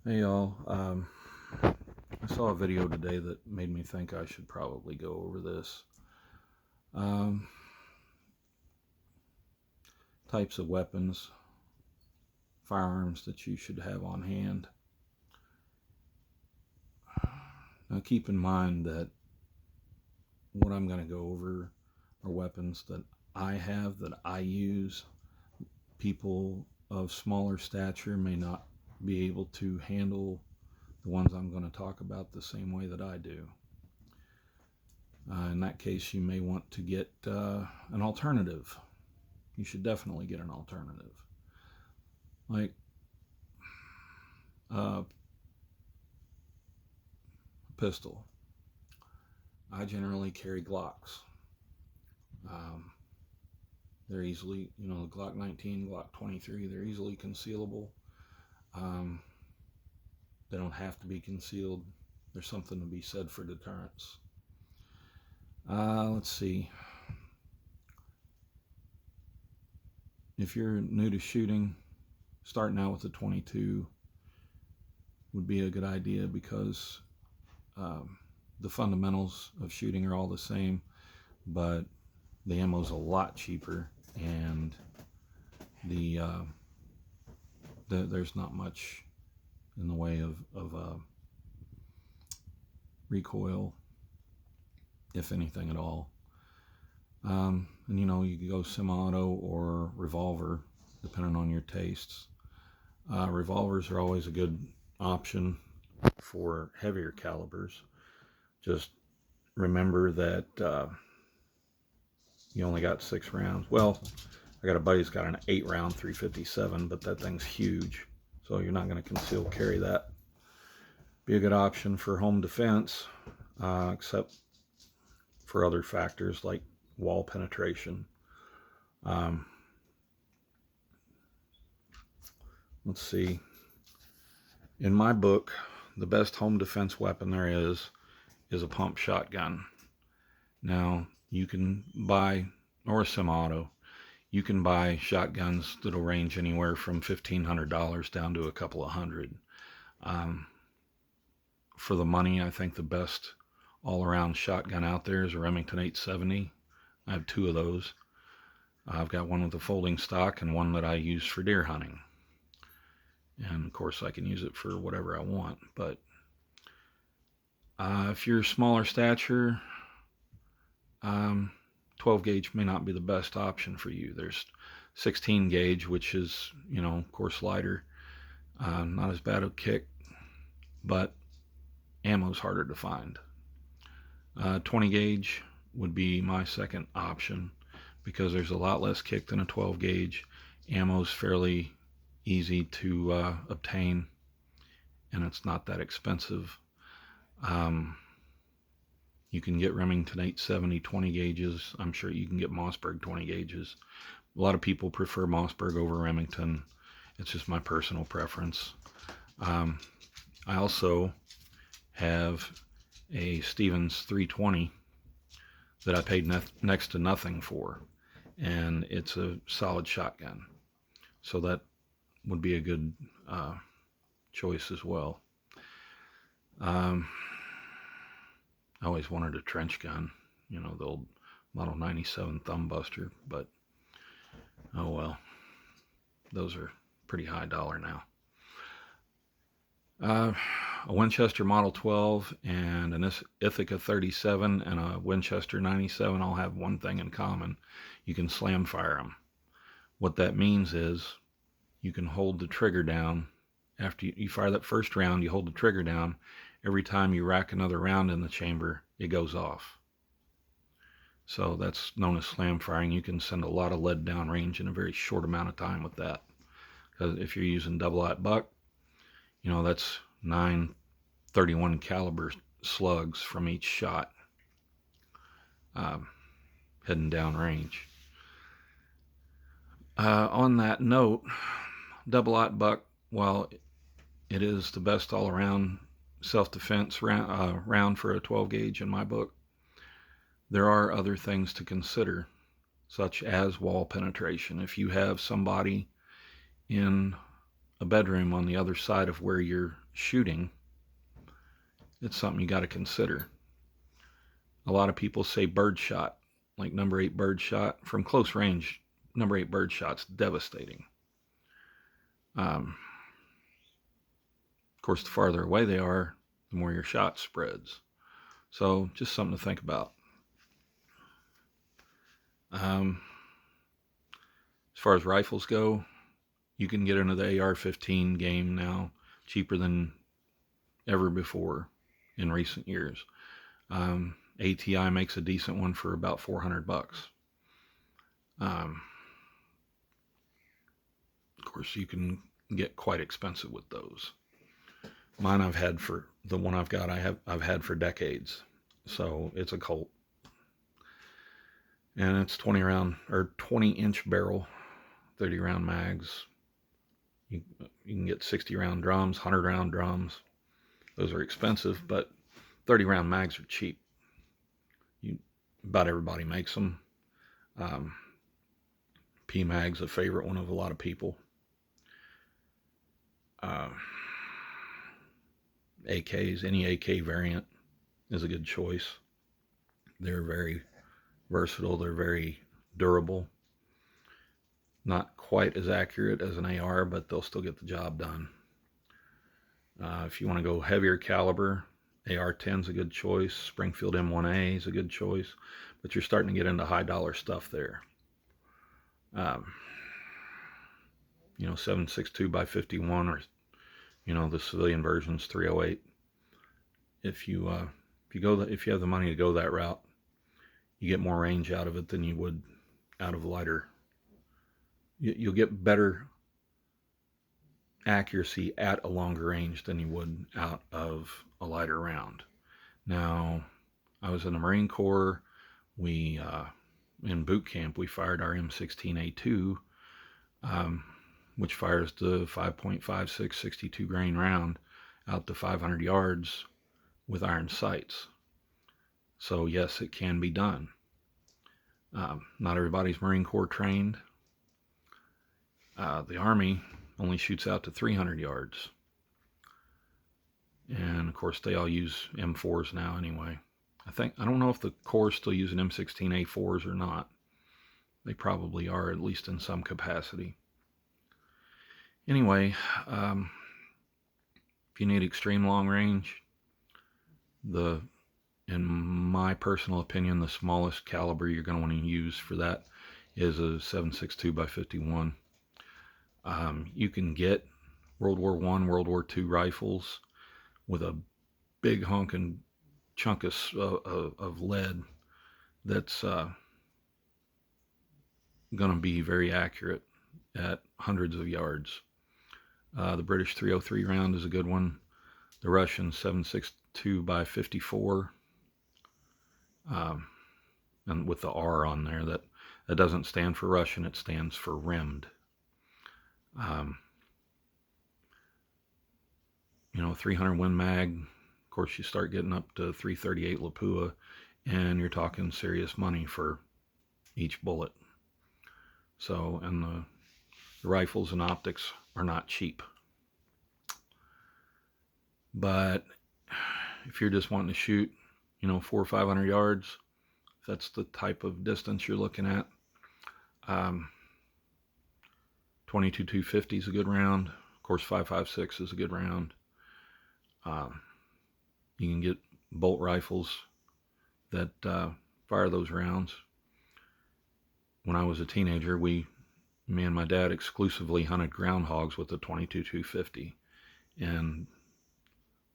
Hey y'all, I saw a video today that made me think I should probably go over this. Um, Types of weapons, firearms that you should have on hand. Now keep in mind that what I'm going to go over are weapons that I have, that I use. People of smaller stature may not be able to handle the ones I'm going to talk about the same way that I do. In that case, you may want to get an alternative. You should definitely get an alternative. Like a pistol. I generally carry Glocks. Um, they're easily, Glock 19, Glock 23, they're easily concealable. Um, they don't have to be concealed. There's something to be said for deterrence. Let's see. If you're new to shooting, starting out with a 22 would be a good idea because the fundamentals of shooting are all the same, but the ammo's a lot cheaper, and there's not much in the way of recoil, if anything at all. And you can go semi-auto or revolver, depending on your tastes. Revolvers are always a good option for heavier calibers. Just remember that you only got 6 rounds. Well, I got a buddy who's got an 8-round 357, but that thing's huge, so you're not going to conceal carry that. Be a good option for home defense, except for other factors like wall penetration. Um, let's see. In my book, the best home defense weapon there is a pump shotgun. Now, you can buy, or a semi-auto, you can buy shotguns that'll range anywhere from $1,500 down to a couple of hundred. Um, for the money, I think the best all-around shotgun out there is a Remington 870. I have 2 of those. I've got one with a folding stock and one that I use for deer hunting. And of course, I can use it for whatever I want. But if you're smaller stature, 12 gauge may not be the best option for you. There's 16 gauge, which is, of course, lighter. Not as bad a kick, but ammo's harder to find. 20 gauge would be my second option because there's a lot less kick than a 12 gauge. Ammo's fairly easy to obtain, and it's not that expensive. You can get Remington 870 20 gauges. I'm sure you can get Mossberg 20 gauges. A lot of people prefer Mossberg over Remington. It's just my personal preference. I also have a Stevens 320 that I paid next to nothing for, and it's a solid shotgun, so that would be a good choice as well. I always wanted a trench gun, the old Model 97 Thumbbuster, but oh well, those are pretty high dollar now. A Winchester Model 12 and an Ithaca 37 and a Winchester 97 all have one thing in common. You can slam fire them. What that means is you can hold the trigger down. After you fire that first round, you hold the trigger down. Every time you rack another round in the chamber, it goes off. So that's known as slam firing. You can send a lot of lead down range in a very short amount of time with that. Because if you're using double-aught buck, that's 9.31 caliber slugs from each shot, heading down range. On that note, double-aught buck, while it is the best all-around self-defense round for a 12 gauge in my book, there are other things to consider, such as wall penetration. If you have somebody in a bedroom on the other side of where you're shooting, it's something you got to consider. A lot of people say birdshot, like number 8 birdshot. From close range, number 8 birdshot's devastating. Of course, the farther away they are, the more your shot spreads. So just something to think about. As far as rifles go, you can get into the AR-15 game now cheaper than ever before in recent years. ATI makes a decent one for about $400. Of course, you can get quite expensive with those. Mine I've had for the one I've got. I've had for decades, so it's a Colt, and it's 20-inch barrel, 30-round mags. You can get 60-round drums, 100-round drums. Those are expensive, but 30-round mags are cheap. About everybody makes them. PMag's a favorite one of a lot of people. AKs, any AK variant is a good choice. They're very versatile. They're very durable. Not quite as accurate as an AR, but they'll still get the job done. If you want to go heavier caliber, AR-10 is a good choice. Springfield M1A is a good choice, but you're starting to get into high dollar stuff there. 7.62 by 51, or the civilian version's 308. If you have the money to go that route, you get more range out of it than you would out of lighter. You'll get better accuracy at a longer range than you would out of a lighter round. Now, I was in the Marine Corps. We in boot camp we fired our M16A2, which fires the 5.56 62 grain round out to 500 yards with iron sights. So yes, it can be done. Not everybody's Marine Corps trained. The Army only shoots out to 300 yards. And of course they all use M4s now anyway. I don't know if the Corps is still using M16A4s or not. They probably are, at least in some capacity. Anyway, if you need extreme long range, in my personal opinion, the smallest caliber you're going to want to use for that is a 7.62 by 51. You can get World War I, World War II rifles with a big honking chunk of lead that's going to be very accurate at hundreds of yards. The British 303 round is a good one. The Russian 7.62 by 54, and with the R on there, that doesn't stand for Russian, it stands for rimmed. 300 Win Mag. Of course, you start getting up to 338 Lapua, and you're talking serious money for each bullet. So, and the rifles and optics are not cheap. But if you're just wanting to shoot, 400 or 500 yards, if that's the type of distance you're looking at, 22-250 is a good round. Of course, 5.56 is a good round. You can get bolt rifles that fire those rounds. When I was a teenager, me and my dad exclusively hunted groundhogs with the 22-250, and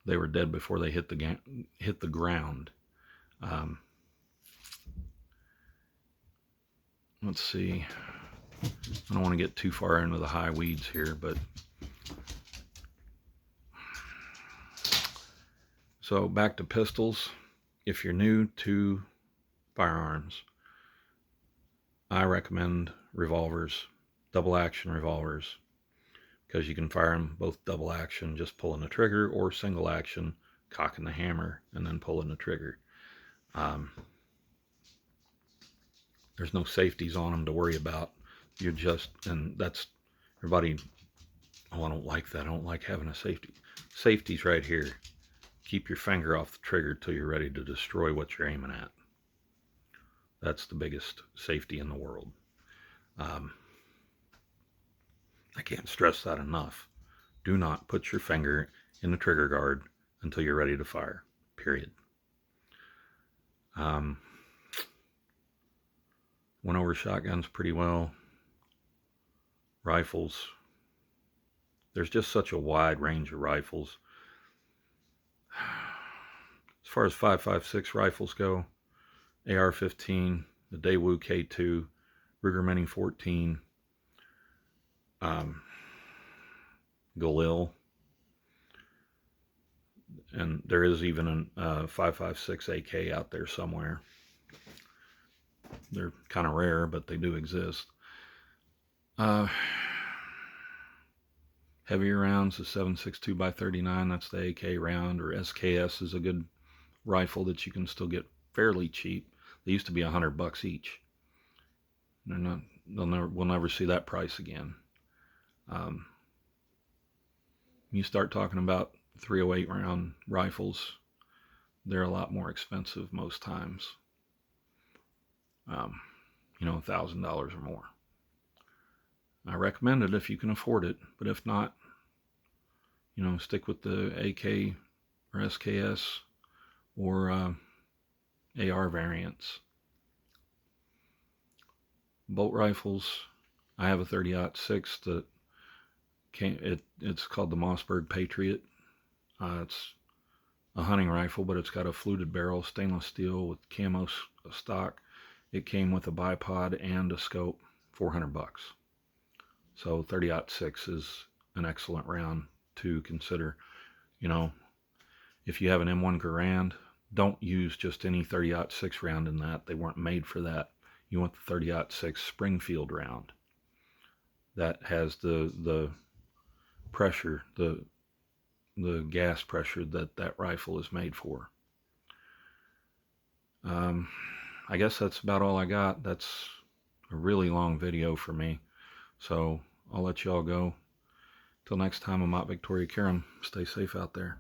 they were dead before they hit the ground. Let's see. I don't want to get too far into the high weeds here, but so back to pistols. If you're new to firearms, I recommend revolvers, double action revolvers, because you can fire them both double action, just pulling the trigger, or single action, cocking the hammer and then pulling the trigger. There's no safeties on them to worry about. And that's, everybody Oh, I don't like that. I don't like having a safety. Safety's right here. Keep your finger off the trigger till you're ready to destroy what you're aiming at. That's the biggest safety in the world. I can't stress that enough. Do not put your finger in the trigger guard until you're ready to fire, period. Went over shotguns pretty well. Rifles. There's just such a wide range of rifles. As far as 5.56 rifles go, AR-15, the Daewoo K2, Ruger Mini 14, Galil, and there is even a 5.56 AK out there somewhere. They're kind of rare, but they do exist. Heavier rounds, the 7.62 by 39, that's the AK round, or SKS is a good rifle that you can still get fairly cheap. They used to be $100 each. They're not. We'll never see that price again. You start talking about 308 round rifles, they're a lot more expensive most times. $1,000 or more. I recommend it if you can afford it, but if not, stick with the AK or SKS or AR variants. Bolt rifles, I have a 30-06 that it's called the Mossberg Patriot. It's a hunting rifle, but it's got a fluted barrel, stainless steel with camo stock. It came with a bipod and a scope, $400. So 30-06 is an excellent round to consider. If you have an M1 Garand, don't use just any 30-06 round in that. They weren't made for that. You want the 30-06 Springfield round. That has the pressure, the gas pressure that rifle is made for. I guess that's about all I got. That's a really long video for me. So I'll let y'all go. Till next time, I'm out Victoria Karam. Stay safe out there.